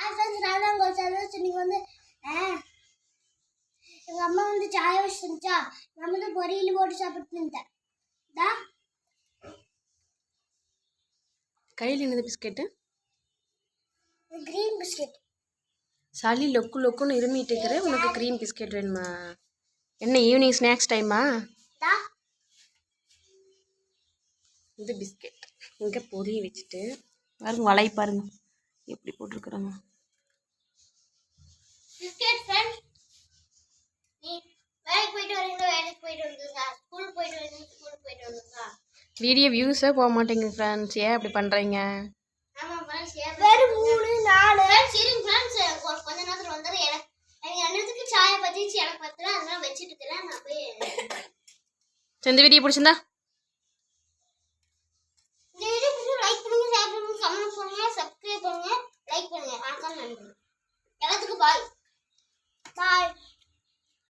நான் தான் கோச்சாலும் இன்னைக்கு வந்து எங்க அம்மா வந்து சாய வச்சுருந்துச்சா நம்ம வந்து பொரியல் போட்டு சாப்பிட்டு இருந்தேன். கையில் என்னது பிஸ்கெட்டு? Green biscuit. சளி லொக்கு லொக்குன்னு இருமிட்டு இருக்கிற உனக்கு க்ரீம் பிஸ்கெட் வேணுமா? என்ன ஈவினிங் ஸ்நாக்ஸ் டைமா? இது பிஸ்கெட் இங்கே பொரிய வச்சுட்டு பாருங்க, வலை பாருங்க எப்படி போட்டிருக்குறாங்க. பிஸ்கெட் ஃப்ரெண்ட்ஸ், நீ வேலைக்கு போயிட்டு வரீங்களா? வேலைக்கு போயிட்டு வந்துருக்கா? ஸ்கூல் போயிட்டு வரீங்க? ஸ்கூல் போயிட்டு வந்துருக்கா? வீடியோ வியூஸே போக மாட்டேங்குது ஃப்ரெண்ட்ஸ், ஏன் அப்படி பண்ணுறீங்க? ஆமா ஃப்ரெண்ட்ஸ், வெறும் 3 4 சரிங்க ஃப்ரெண்ட்ஸ், கொஞ்ச நேரத்தில் வந்துடுற எனக்கு அண்ணத்துக்கு சாயை பற்றிச்சு எனக்கு பத்தல, அதனால வச்சுட்டு இருக்கிறேன். நான் போய் இந்த வீடியோ பிடிச்சிருந்தா இந்த வீடியோ பிடிச்சி லைக் பண்ணுங்க, ஷேர் பண்ணுங்க, கமெண்ட் பண்ணுங்க, சப்ஸ்கிரைப் பண்ணுங்க, லைக் பண்ணுங்க. வணக்கம், நன்றி, எல்லாத்துக்கும் பாய்.